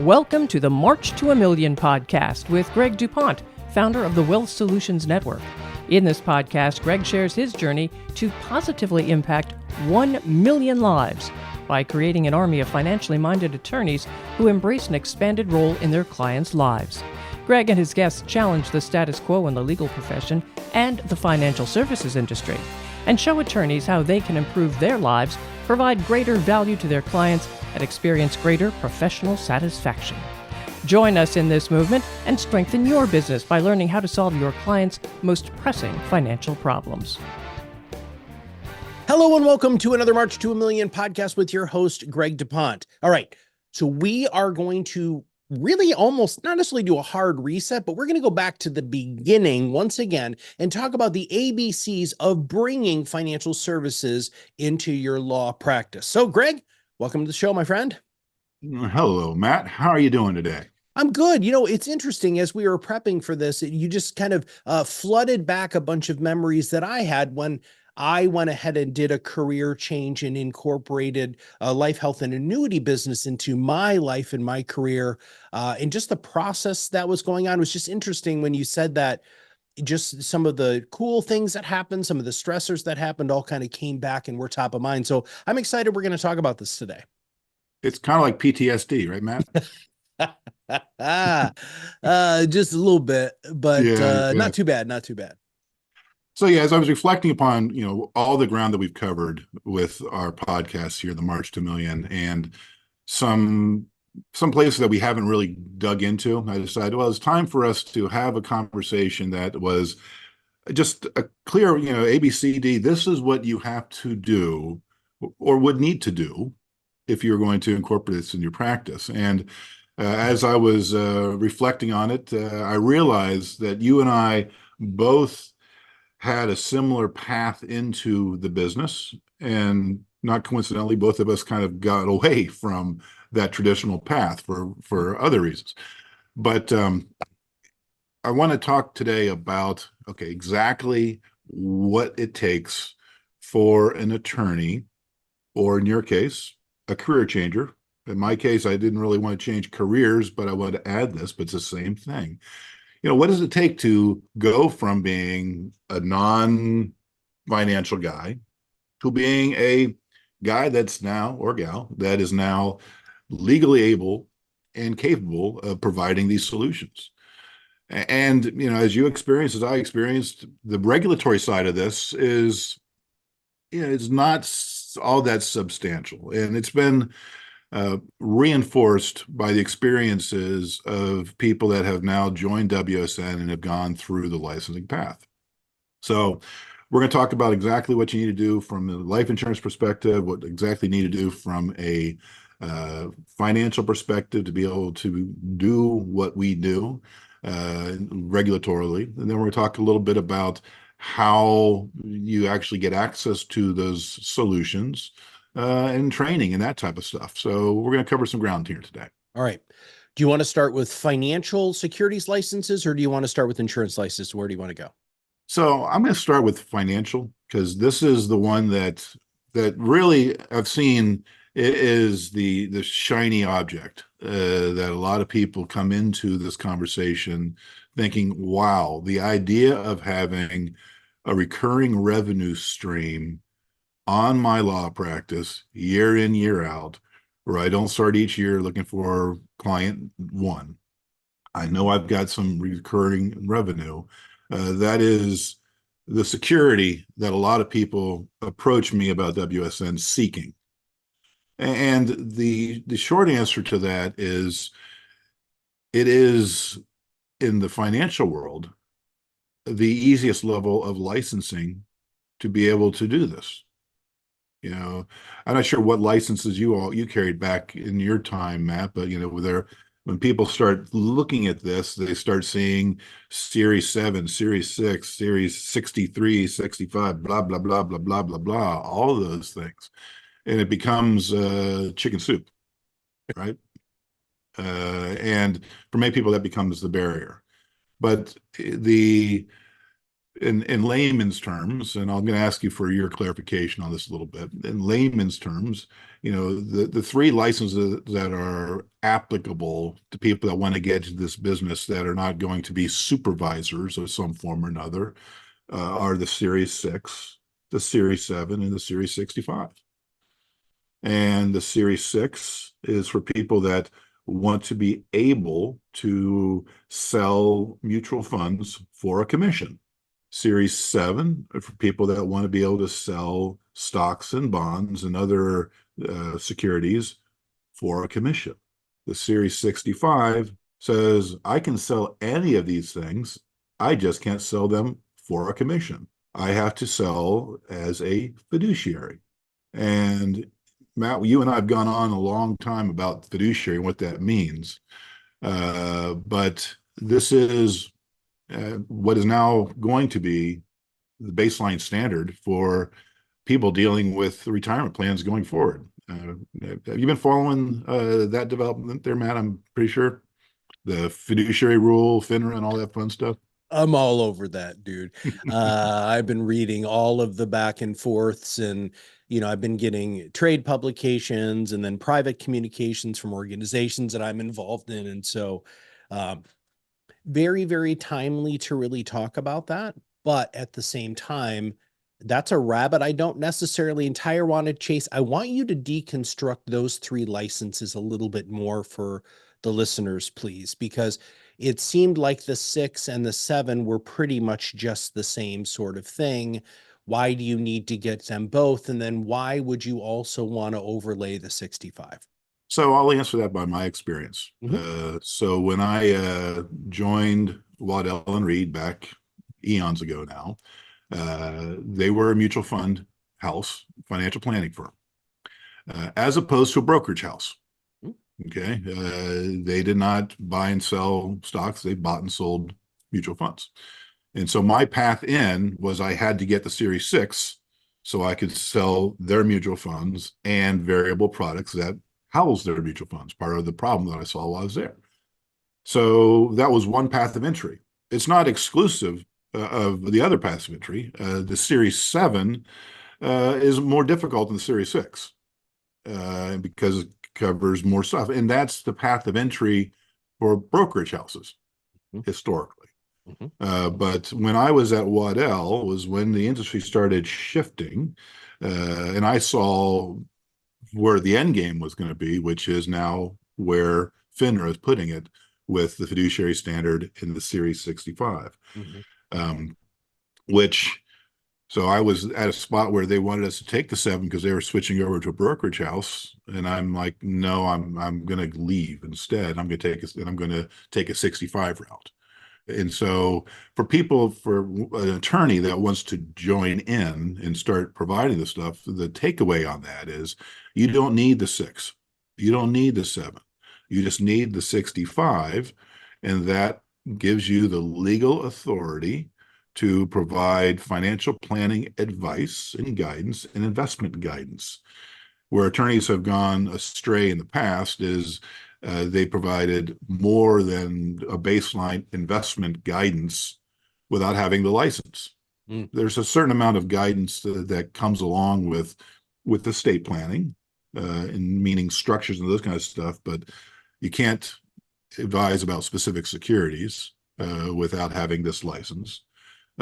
Welcome to the March to a Million podcast with Greg DuPont, founder of the Wealth Solutions Network. In this podcast, Greg shares his journey to positively impact 1 million lives by creating an army of financially minded attorneys who embrace an expanded role in their clients' lives. Greg and his guests challenge the status quo in the legal profession and the financial services industry, and show attorneys how they can improve their lives, provide greater value to their clients, and experience greater professional satisfaction. Join us in this movement and strengthen your business by learning how to solve your clients' most pressing financial problems. Hello and welcome to another March to a Million podcast with your host, Greg DuPont. All right, so we are going to really almost not necessarily do a hard reset, but we're going to go back to the beginning once again and talk about the ABCs of bringing financial services into your law practice. So, Greg, welcome to the show, my friend. Hello, Matt. How are you doing today? I'm good. You know, it's interesting as we were prepping for this, you just kind of flooded back a bunch of memories that I had when I went ahead and did a career change and incorporated life, health, and annuity business into my life and my career. And just the process that was going on was just interesting when you said that. Just some of the cool things that happened, some of the stressors that happened all kind of came back and were top of mind. So I'm excited we're going to talk about this today. It's kind of like PTSD, right, Matt? Just a little bit, but Yeah. not too bad, not too bad. So yeah, as I was reflecting upon, all the ground that we've covered with our podcast here, the March to Million, and some places that we haven't really dug into, I decided, well, it's time for us to have a conversation that was just a clear, ABCD, this is what you have to do or would need to do if you're going to incorporate this in your practice. And as I was reflecting on it, I realized that you and I both had a similar path into the business, and not coincidentally, both of us kind of got away from that traditional path for other reasons. But I want to talk today about, exactly what it takes for an attorney, or in your case, a career changer. In my case, I didn't really want to change careers, but I wanted to add this, but it's the same thing. What does it take to go from being a non-financial guy to being a guy that's now, or gal, that is now legally able and capable of providing these solutions? And, as you experienced, as I experienced, the regulatory side of this is, it's not all that substantial. And it's been reinforced by the experiences of people that have now joined WSN and have gone through the licensing path. So we're going to talk about exactly what you need to do from the life insurance perspective, what exactly you need to do from a financial perspective to be able to do what we do regulatorily. And then we're going to talk a little bit about how you actually get access to those solutions and training and that type of stuff. So we're going to cover some ground here today. All right. Do you want to start with financial securities licenses, or do you want to start with insurance licenses? Where do you want to go? So I'm going to start with financial, because this is the one that really I've seen is the shiny object that a lot of people come into this conversation thinking, wow, the idea of having a recurring revenue stream on my law practice year in, year out, where I don't start each year looking for client one. I know I've got some recurring revenue. That is the security that a lot of people approach me about WSN seeking. And the short answer to that is, it is, in the financial world, the easiest level of licensing to be able to do this. I'm not sure what licenses you carried back in your time, Matt, but when people start looking at this, they start seeing Series 7, Series 6, Series 63, 65, blah, blah, blah, blah, blah, blah, blah, all of those things. And it becomes chicken soup, right? And for many people, that becomes the barrier. But in layman's terms, and I'm going to ask you for your clarification on this a little bit. In layman's terms, the three licenses that are applicable to people that want to get into this business that are not going to be supervisors of some form or another are the Series 6, the Series 7, and the Series 65. And the Series 6 is for people that want to be able to sell mutual funds for a commission. Series 7 for people that want to be able to sell stocks and bonds and other securities for a commission. The Series 65 says, I can sell any of these things. I just can't sell them for a commission. I have to sell as a fiduciary. And Matt, you and I have gone on a long time about fiduciary and what that means. But this is what is now going to be the baseline standard for people dealing with retirement plans going forward. Have you been following that development there, Matt? I'm pretty sure the fiduciary rule, FINRA, and all that fun stuff. I'm all over that, dude. I've been reading all of the back and forths, and I've been getting trade publications and then private communications from organizations that I'm involved in. And so very, very timely to really talk about that. But at the same time, that's a rabbit I don't necessarily entire want to chase. I want you to deconstruct those three licenses a little bit more for the listeners, please, because it seemed like the 6 and the 7 were pretty much just the same sort of thing. Why do you need to get them both? And then why would you also want to overlay the 65? So I'll answer that by my experience. So when I joined Waddell and Reed back eons ago now, they were a mutual fund house, financial planning firm, as opposed to a brokerage house. Okay. They did not buy and sell stocks. They bought and sold mutual funds. And so my path in was I had to get the Series 6 so I could sell their mutual funds and variable products that house their mutual funds, part of the problem that I saw while I was there. So that was one path of entry. It's not exclusive of the other paths of entry. The Series 7 is more difficult than the Series 6 because it covers more stuff. And that's the path of entry for brokerage houses historically. But when I was at Waddell was when the industry started shifting, and I saw where the end game was going to be, which is now where FINRA is putting it with the fiduciary standard in the Series 65. So I was at a spot where they wanted us to take the 7 because they were switching over to a brokerage house, and I'm like, no, I'm going to leave instead. I'm going to take a 65 route. And so for an attorney that wants to join in and start providing the stuff, the takeaway on that is you don't need the 6. You don't need the 7. You just need the 65. And that gives you the legal authority to provide financial planning advice and guidance and investment guidance. Where attorneys have gone astray in the past is they provided more than a baseline investment guidance without having the license. There's a certain amount of guidance that comes along with estate planning, and meaning structures and those kind of stuff, but you can't advise about specific securities without having this license.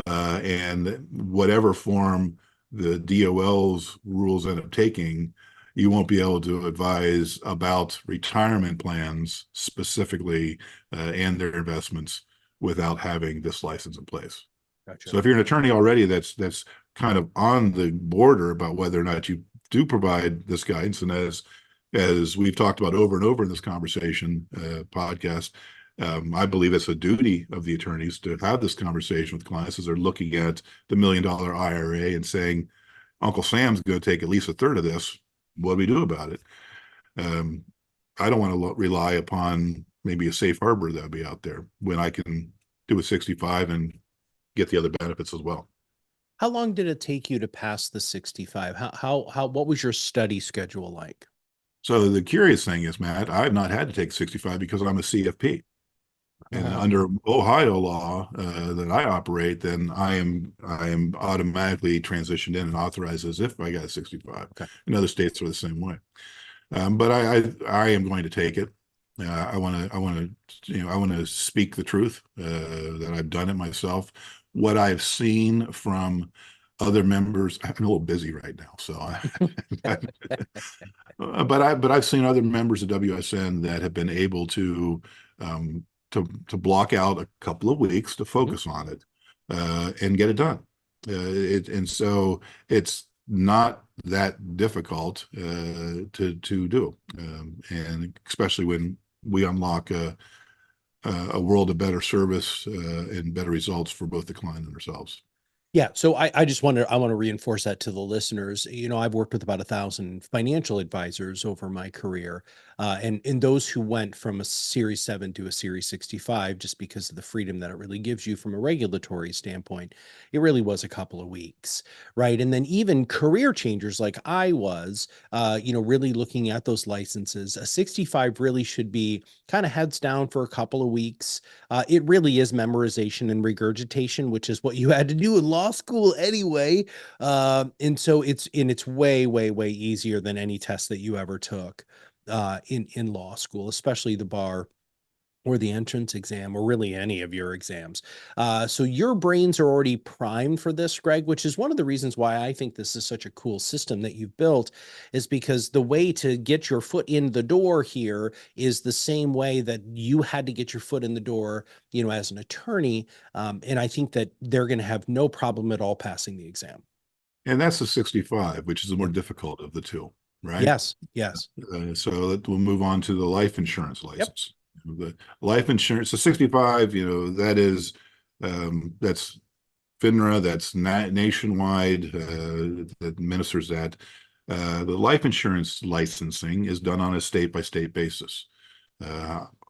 And whatever form the DOL's rules end up taking, you won't be able to advise about retirement plans specifically and their investments without having this license in place. Gotcha. So if you're an attorney already that's kind of on the border about whether or not you do provide this guidance, and as we've talked about over and over in this conversation podcast, I believe it's a duty of the attorneys to have this conversation with clients as they're looking at the $1 million IRA and saying, Uncle Sam's going to take at least a third of this. What do we do about it? I don't want to rely upon maybe a safe harbor that'll be out there when I can do a 65 and get the other benefits as well. How long did it take you to pass the 65? What was your study schedule like? So the curious thing is, Matt, I've not had to take 65 because I'm a CFP. And under Ohio law that I operate, then I am automatically transitioned in and authorized as if I got 65. Okay. And other states are the same way. But I am going to take it. I want to speak the truth that I've done it myself. What I've seen from other members, I'm a little busy right now, so but I've seen other members of WSN that have been able to block out a couple of weeks to focus on it and get it done. And so it's not that difficult to do, and especially when we unlock a world of better service and better results for both the client and ourselves. Yeah. So I want to reinforce that to the listeners. I've worked with about 1,000 financial advisors over my career. And those who went from a Series 7 to a Series 65, just because of the freedom that it really gives you from a regulatory standpoint, it really was a couple of weeks. Right. And then even career changers like I was, really looking at those licenses, a 65 really should be kind of heads down for a couple of weeks. It really is memorization and regurgitation, which is what you had to do in law school anyway. And so it's way, way, way easier than any test that you ever took in law school, especially the bar or the entrance exam, or really any of your exams. So your brains are already primed for this, Greg, which is one of the reasons why I think this is such a cool system that you've built, is because the way to get your foot in the door here is the same way that you had to get your foot in the door, as an attorney. And I think that they're going to have no problem at all passing the exam. And that's the 65, which is the more difficult of the two, right? Yes, yes. So we'll move on to the life insurance license. Yep. The life insurance, the 65, that is, that's FINRA, that's nationwide, that administers that. The life insurance licensing is done on a state-by-state basis.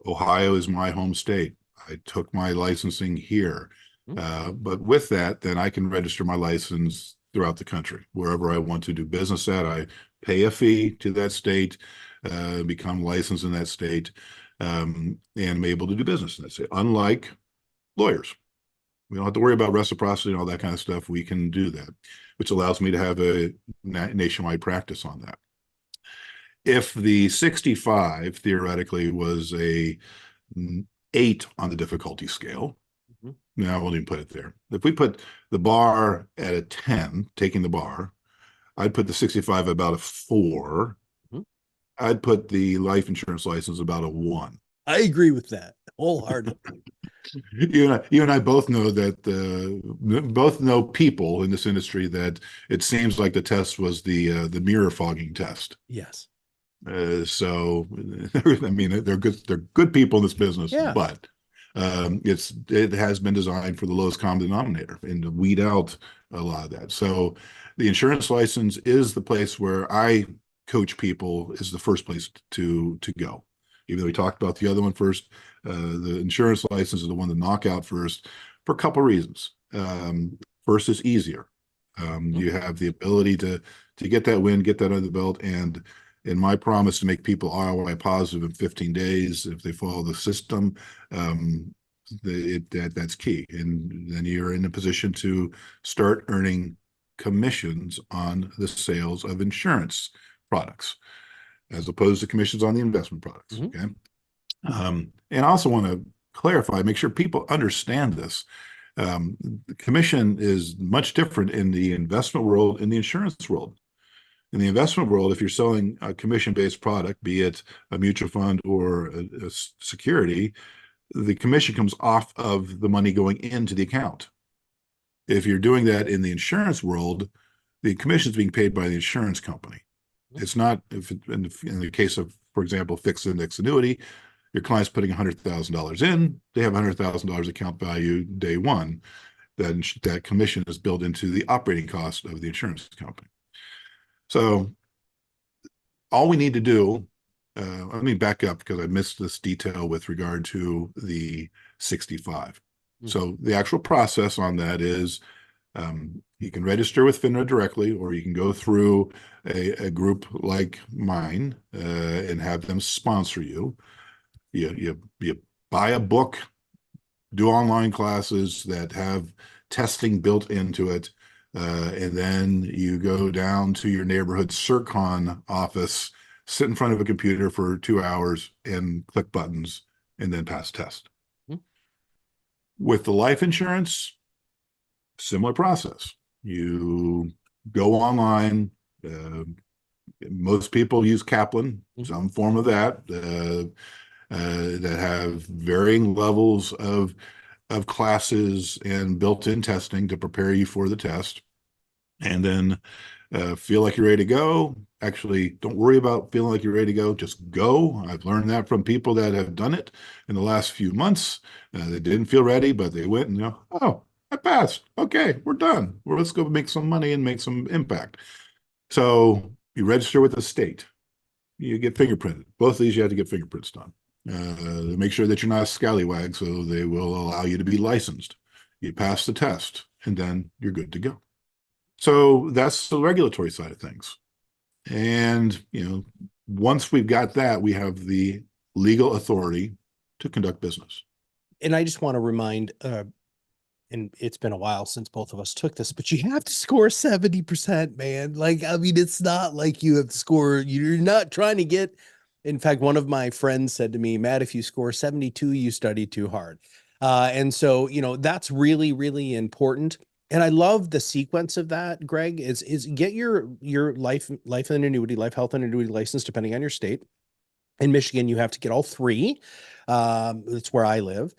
Ohio is my home state. I took my licensing here. But with that, then I can register my license throughout the country, wherever I want to do business at. I pay a fee to that state, become licensed in that state, and I'm able to do business in that state. Unlike lawyers, we don't have to worry about reciprocity and all that kind of stuff. We can do that, which allows me to have a nationwide practice on that. If the 65 theoretically was a 8 on the difficulty scale, no, I won't even put it there. If we put the bar at a 10, taking the bar, I'd put the 65 about a 4. I'd put the life insurance license about a 1. I agree with that wholeheartedly. You and I both know that both know people in this industry that it seems like the test was the mirror fogging test. Yes. So I mean, they're good people in this business, yeah. But it has been designed for the lowest common denominator and to weed out a lot of that. So the insurance license is the place where I coach people, is the first place to go. Even though we talked about the other one first, the insurance license is the one to knock out first for a couple of reasons. First is easier. You have the ability to get that win, get that under the belt, and in my promise to make people ROI positive in 15 days, if they follow the system, that's key. And then you're in a position to start earning commissions on the sales of insurance products, as opposed to commissions on the investment products. Okay. And I also want to clarify, make sure people understand this. The commission is much different in the investment world and the insurance world. In the investment world, if you're selling a commission-based product, be it a mutual fund or a security, the commission comes off of the money going into the account. If you're doing that in the insurance world, the commission is being paid by the insurance company. It's not, in the case of, for example, fixed index annuity, your client's putting $100,000 in, they have $100,000 account value day one. Then that commission is built into the operating cost of the insurance company. So all we need to do, let me back up because I missed this detail with regard to the 65. So the actual process on that is you can register with FINRA directly, or you can go through a group like mine and have them sponsor you. You buy a book do online classes that have testing built into it. And then you go down to your neighborhood CirCon office, sit in front of a computer for 2 hours and click buttons and then pass test. Mhm. With the life insurance, similar process. You go online. Most people use Kaplan, some form of that have varying levels of classes and built-in testing to prepare you for the test. And then feel like you're ready to go. Actually, don't worry about feeling like you're ready to go. Just go. I've learned that from people that have done it in the last few months. They didn't feel ready, but they went and, oh, I passed. Okay, we're done. Well, let's go make some money and make some impact. So you register with the state. You get fingerprinted. Both of these, you have to get fingerprints done. Make sure that you're not a scallywag, so they will allow you to be licensed. You pass the test, and then you're good to go. So that's the regulatory side of things. And, once we've got that, we have the legal authority to conduct business. And I just want to remind, and it's been a while since both of us took this, but you have to score 70%, man. Like, I mean, it's not like you have to score, you're not trying to get, in fact, one of my friends said to me, Matt, if you score 72, you study too hard. And so, that's really, really important. And I love the sequence of that, Greg, is get your life and annuity, life, health, and annuity license, depending on your state. In Michigan, you have to get all three. That's where I live.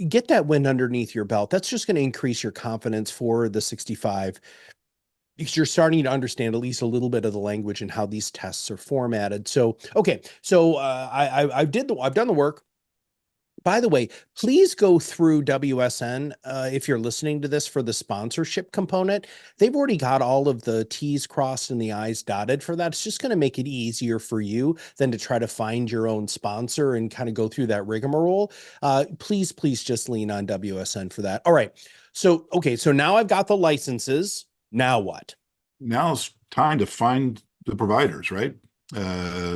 Get that wind underneath your belt. That's just going to increase your confidence for the 65, because you're starting to understand at least a little bit of the language and how these tests are formatted. So, okay. So I've done the work. By the way, please go through WSN if you're listening to this for the sponsorship component. They've already got all of the T's crossed and the I's dotted for that. It's just going to make it easier for you than to try to find your own sponsor and kind of go through that rigmarole. Please just lean on WSN for that. All right. So, okay. So now I've got the licenses. Now what? Now it's time to find the providers, right?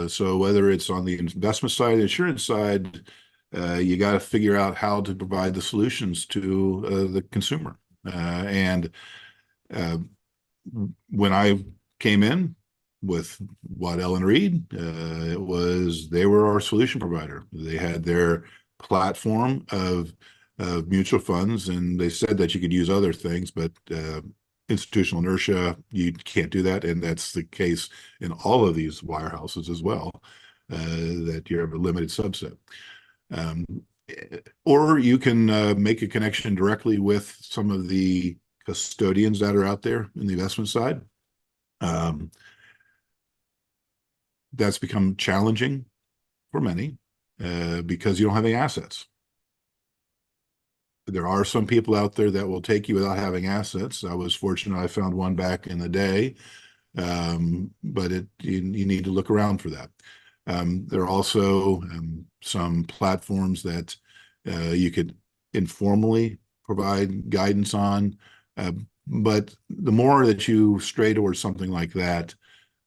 So whether it's on the investment side, the insurance side, you got to figure out how to provide the solutions to the consumer. And when I came in with Waddell Ellen Reed, they were our solution provider. They had their platform of mutual funds, and they said that you could use other things, but institutional inertia, you can't do that. And that's the case in all of these wirehouses as well, that you have a limited subset. Or you can make a connection directly with some of the custodians that are out there in the investment side. That's become challenging for many because you don't have any assets. There are some people out there that will take you without having assets. I was fortunate I found one back in the day, but you need to look around for that. There are also some platforms that you could informally provide guidance on, but the more that you stray towards something like that,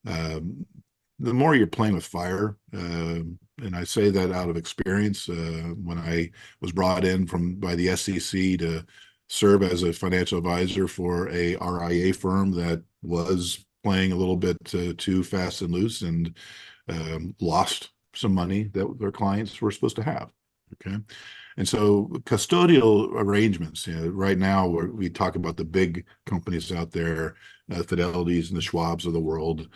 the more you're playing with fire. And I say that out of experience. When I was brought in by the SEC to serve as a financial advisor for a RIA firm that was playing a little bit too fast and loose, and lost some money that their clients were supposed to have. Okay. And so custodial arrangements, right now we talk about the big companies out there, Fidelities and the Schwabs of the world.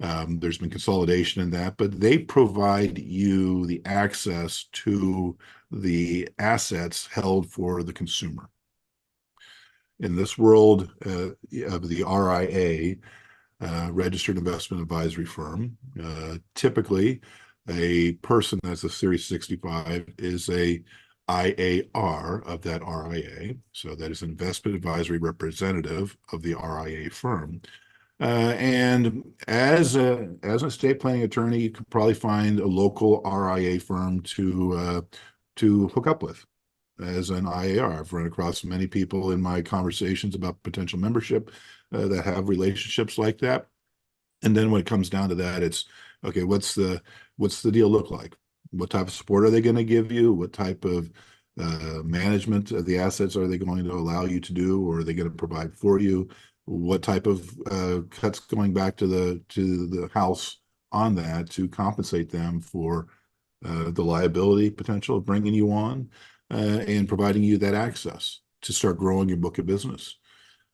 There's been consolidation in that, but they provide you the access to the assets held for the consumer. In this world of the RIA, registered investment advisory firm, typically a person that's a Series 65 is a IAR of that RIA. So that is an investment advisory representative of the RIA firm. And as an estate planning attorney, you could probably find a local RIA firm to hook up with as an IAR. I've run across many people in my conversations about potential membership that have relationships like that. And then when it comes down to that, it's okay, what's the deal look like? What type of support are they going to give you? What type of management of the assets are they going to allow you to do, or are they going to provide for you? What type of cuts going back to the house on that to compensate them for the liability potential of bringing you on and providing you that access to start growing your book of business.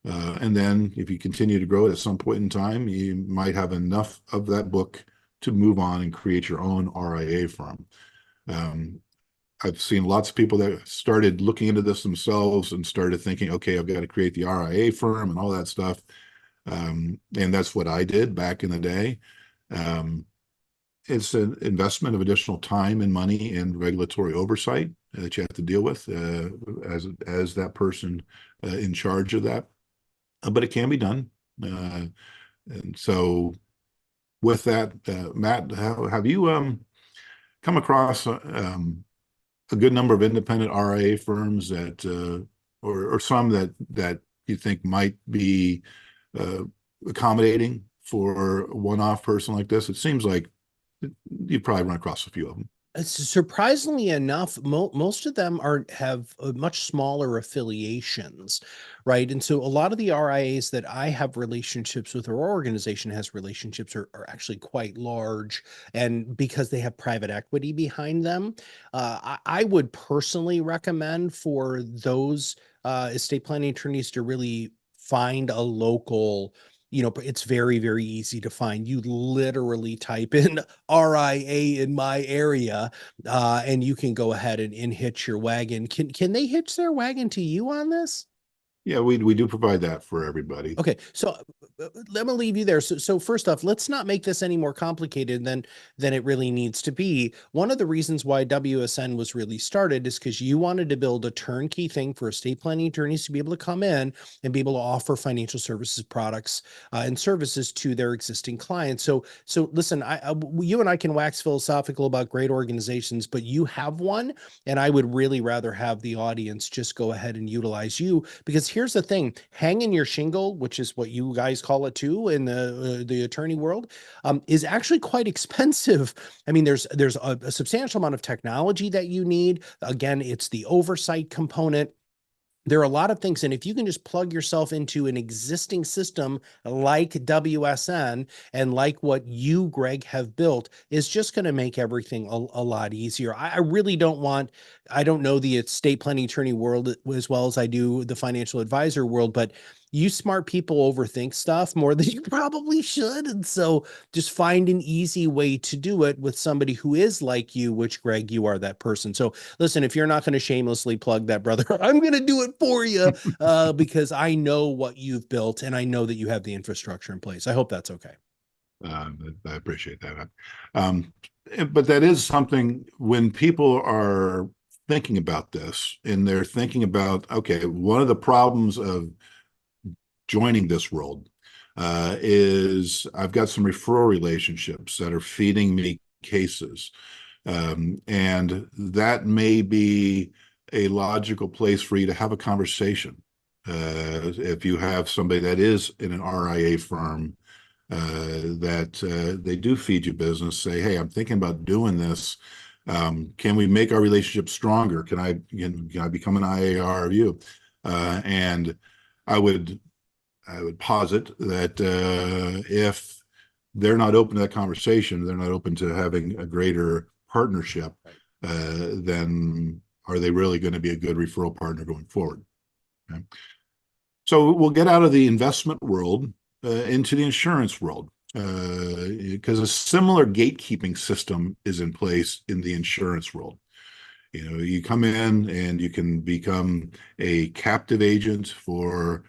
And then if you continue to grow it at some point in time, you might have enough of that book to move on and create your own RIA firm. I've seen lots of people that started looking into this themselves and started thinking, okay, I've got to create the RIA firm and all that stuff. And that's what I did back in the day. It's an investment of additional time and money and regulatory oversight that you have to deal with as that person in charge of that. But it can be done. And so with that, Matt, have you come across a good number of independent RIA firms that, or some that you think might be accommodating for a one-off person like this? It seems like you've probably run across a few of them. Surprisingly enough, most of them have much smaller affiliations, right? And so a lot of the RIAs that I have relationships with, or our organization has relationships, are actually quite large. And because they have private equity behind them, I would personally recommend for those estate planning attorneys to really find a local. It's very, very easy to find. You literally type in RIA in my area, and you can go ahead and hitch your wagon. Can they hitch their wagon to you on this? Yeah, we do provide that for everybody. Okay, so let me leave you there. So first off, let's not make this any more complicated than it really needs to be. One of the reasons why WSN was really started is because you wanted to build a turnkey thing for estate planning attorneys to be able to come in and be able to offer financial services products and services to their existing clients. So listen, you and I can wax philosophical about great organizations, but you have one, and I would really rather have the audience just go ahead and utilize you, because here's the thing: hanging your shingle, which is what you guys call it too in the attorney world, is actually quite expensive. I mean, there's a substantial amount of technology that you need. Again, it's the oversight component. There are a lot of things, and if you can just plug yourself into an existing system like WSN and like what you, Greg, have built, is just going to make everything a lot easier. I really I don't know the estate planning attorney world as well as I do the financial advisor world, but you smart people overthink stuff more than you probably should. And so just find an easy way to do it with somebody who is like you, which, Greg, you are that person. So listen, if you're not going to shamelessly plug that, brother, I'm going to do it for you because I know what you've built and I know that you have the infrastructure in place. I hope that's okay. I appreciate that. But that is something when people are thinking about this and they're thinking about, okay, one of the problems of joining this world is I've got some referral relationships that are feeding me cases. And that may be a logical place for you to have a conversation. If you have somebody that is in an RIA firm that they do feed you business, say, hey, I'm thinking about doing this. Can we make our relationship stronger? Can I become an IAR of you? And I would posit that if they're not open to that conversation, they're not open to having a greater partnership, then are they really going to be a good referral partner going forward? Okay. So we'll get out of the investment world into the insurance world because a similar gatekeeping system is in place in the insurance world. You come in and you can become a captive agent for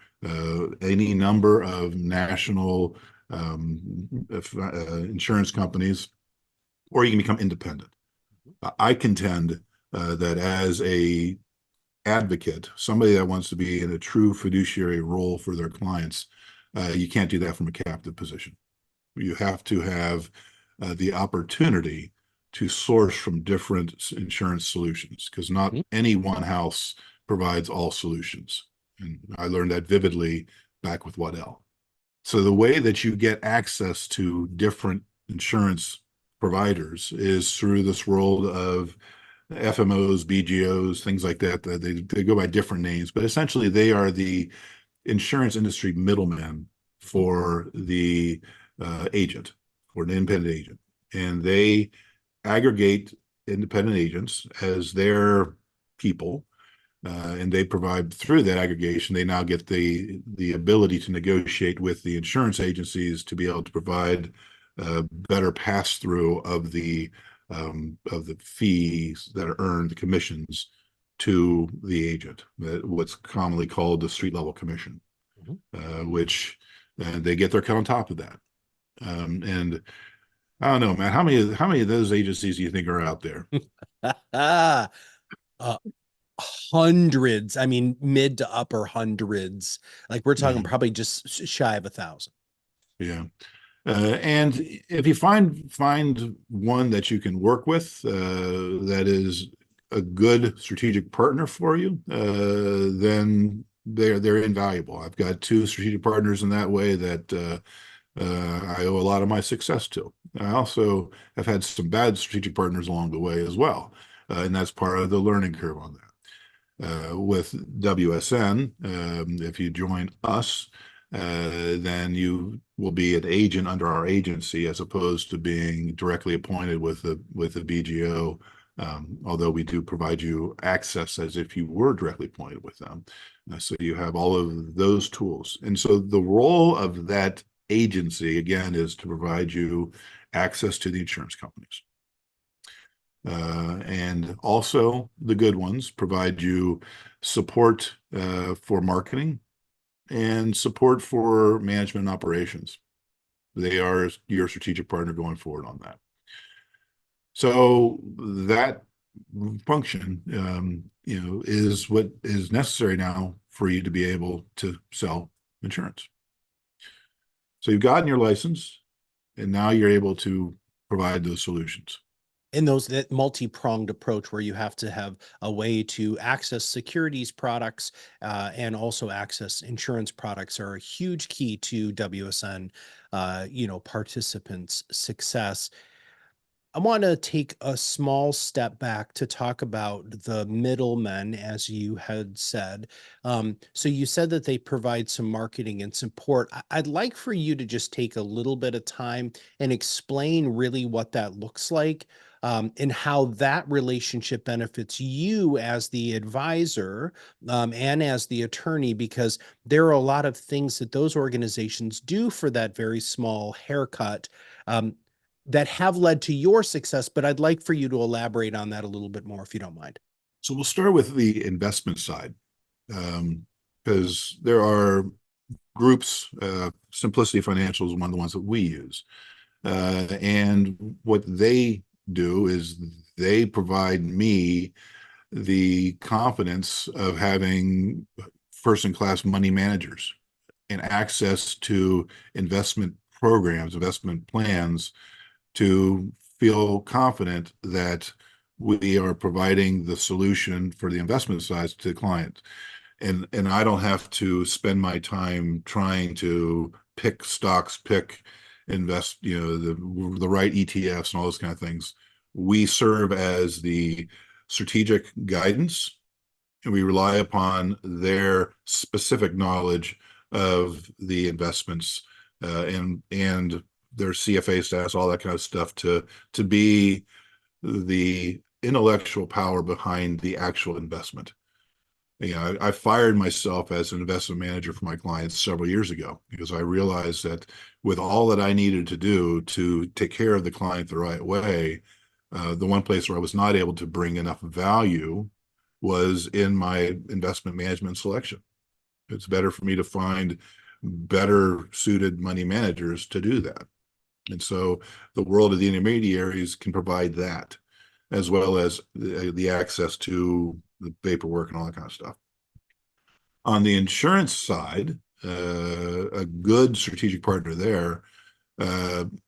any number of national insurance companies, or you can become independent. I contend that as a advocate, somebody that wants to be in a true fiduciary role for their clients, you can't do that from a captive position. You have to have the opportunity to source from different insurance solutions, because not any one house provides all solutions. And I learned that vividly back with Waddell. So the way that you get access to different insurance providers is through this world of FMOs, BGOs, things like that. They go by different names, but essentially they are the insurance industry middlemen for the agent, for an independent agent. And they aggregate independent agents as their people, and they provide, through that aggregation, they now get the ability to negotiate with the insurance agencies to be able to provide better pass through of the fees that are earned, the commissions to the agent, what's commonly called the street level commission, which they get their cut on top of that. And I don't know, Matt, how many of those agencies do you think are out there? uh, Hundreds. I mean, mid to upper hundreds. Like we're talking probably just shy of 1,000. Yeah. And if you find one that you can work with that is a good strategic partner for you, then they're invaluable. I've got two strategic partners in that way that I owe a lot of my success to. I also have had some bad strategic partners along the way as well, and that's part of the learning curve on that. With WSN, if you join us, then you will be an agent under our agency as opposed to being directly appointed with the BGO, although we do provide you access as if you were directly appointed with them. So you have all of those tools. And so the role of that agency, again, is to provide you access to the insurance companies. And also the good ones provide you support for marketing and support for management and operations. They are your strategic partner going forward on that. So that function, is what is necessary now for you to be able to sell insurance. So you've gotten your license, and now you're able to provide those solutions. And that multi-pronged approach where you have to have a way to access securities products and also access insurance products are a huge key to WSN, participants' success. I want to take a small step back to talk about the middlemen, as you had said. So you said that they provide some marketing and support. I'd like for you to just take a little bit of time and explain really what that looks like, and how that relationship benefits you as the advisor, and as the attorney, because there are a lot of things that those organizations do for that very small haircut. That have led to your success, but I'd like for you to elaborate on that a little bit more, if you don't mind. So we'll start with the investment side, because there are groups, Simplicity Financial is one of the ones that we use. And what they do is they provide me the confidence of having first-in-class money managers and access to investment programs, investment plans, to feel confident that we are providing the solution for the investment side to the client. And I don't have to spend my time trying to pick stocks, invest, the right ETFs and all those kind of things. We serve as the strategic guidance, and we rely upon their specific knowledge of the investments, and their CFA status, all that kind of stuff, to be the intellectual power behind the actual investment. I fired myself as an investment manager for my clients several years ago because I realized that with all that I needed to do to take care of the client the right way, the one place where I was not able to bring enough value was in my investment management selection. It's better for me to find better suited money managers to do that. And so the world of the intermediaries can provide that, as well as the access to the paperwork and all that kind of stuff. On the insurance side, a good strategic partner there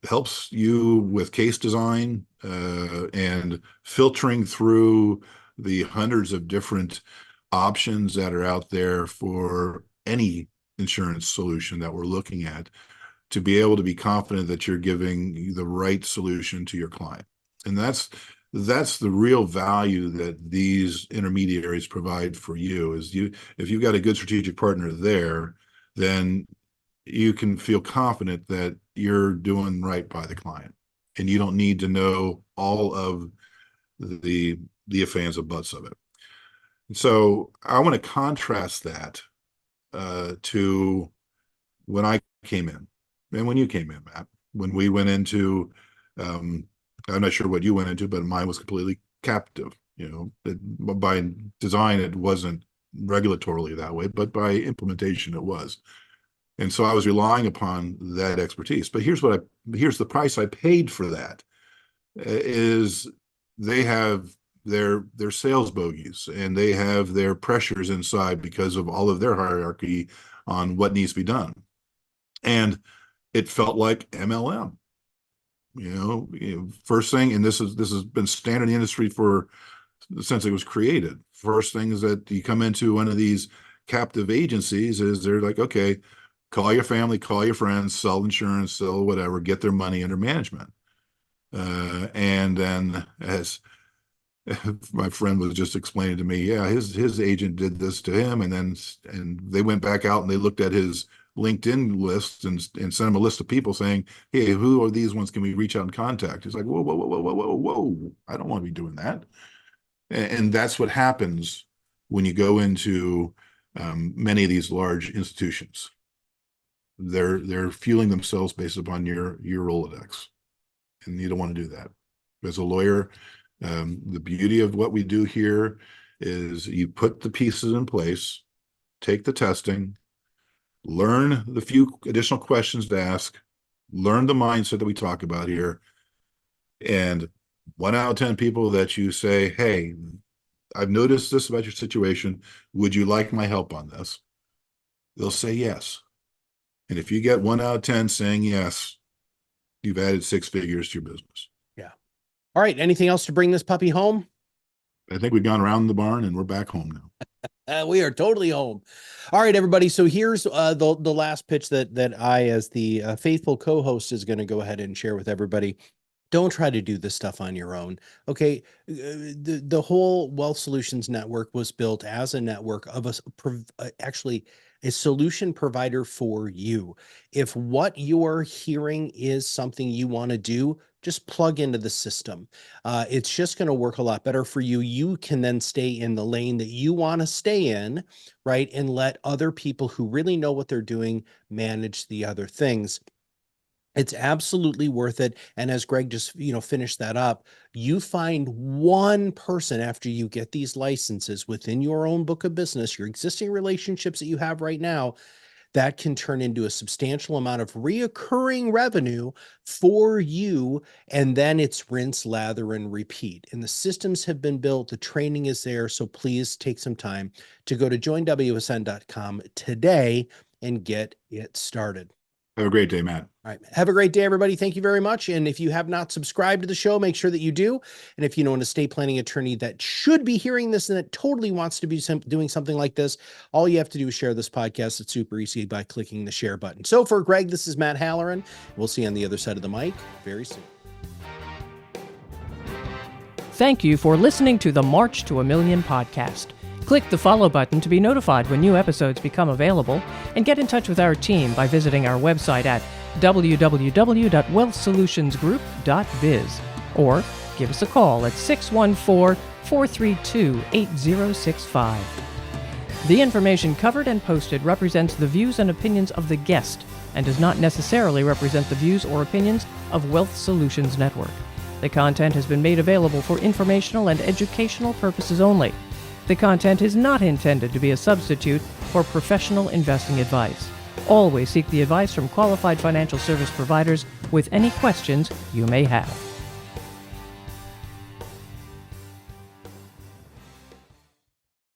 helps you with case design and filtering through the hundreds of different options that are out there for any insurance solution that we're looking at, to be able to be confident that you're giving the right solution to your client. And that's that's the real value that these intermediaries provide for you. If you've got a good strategic partner there, then you can feel confident that you're doing right by the client, and you don't need to know all of the ifs, ands, and buts of it. And so I want to contrast that to when I came in and when you came in, Matt, when we went into, I'm not sure what you went into, but mine was completely captive. By design, it wasn't regulatorily that way, but by implementation, it was. And so I was relying upon that expertise. But here's the price I paid for that is they have their sales bogeys, and they have their pressures inside because of all of their hierarchy on what needs to be done. And it felt like MLM. First thing, and this has been standard in the industry since it was created. First thing is that you come into one of these captive agencies is they're like, okay, call your family, call your friends, sell insurance, sell whatever, get their money under management. And then, as my friend was just explaining to me, yeah, his agent did this to him, and they went back out and they looked at his LinkedIn list and sent him a list of people saying, hey, who are these ones? Can we reach out and contact? He's like, whoa, I don't want to be doing that. And that's what happens when you go into many of these large institutions. They're fueling themselves based upon your Rolodex, and you don't want to do that. As a lawyer, the beauty of what we do here is you put the pieces in place, take the testing, learn the few additional questions to ask, learn the mindset that we talk about here, and 1 out of 10 people that you say, hey, I've noticed this about your situation, would you like my help on this? They'll say yes. And if you get 1 out of 10 saying yes, you've added 6 figures to your business. Yeah. All right. Anything else to bring this puppy home? I think we've gone around the barn and we're back home now. We are totally home. All right, everybody. So here's the last pitch that I, as the faithful co-host, is going to go ahead and share with everybody. Don't try to do this stuff on your own. Okay. The whole Wealth Solutions Network was built as a network of actually a solution provider for you. If what you're hearing is something you want to do, just plug into the system. It's just going to work a lot better for you. You can then stay in the lane that you want to stay in, right? And let other people who really know what they're doing manage the other things. It's absolutely worth it. And as Greg just, finished that up, you find one person after you get these licenses within your own book of business, your existing relationships that you have right now, that can turn into a substantial amount of reoccurring revenue for you. And then it's rinse, lather, and repeat. And the systems have been built. The training is there. So please take some time to go to joinwsn.com today and get it started. Have a great day, Matt. All right. Have a great day, everybody. Thank you very much. And if you have not subscribed to the show, make sure that you do. And if you know an estate planning attorney that should be hearing this and that totally wants to be doing something like this, all you have to do is share this podcast. It's super easy by clicking the share button. So for Greg, this is Matt Halloran. We'll see you on the other side of the mic very soon. Thank you for listening to the March to a Million podcast. Click the follow button to be notified when new episodes become available, and get in touch with our team by visiting our website at www.wealthsolutionsgroup.biz, or give us a call at 614-432-8065. The information covered and posted represents the views and opinions of the guest and does not necessarily represent the views or opinions of Wealth Solutions Network. The content has been made available for informational and educational purposes only. The content is not intended to be a substitute for professional investing advice. Always seek the advice from qualified financial service providers with any questions you may have.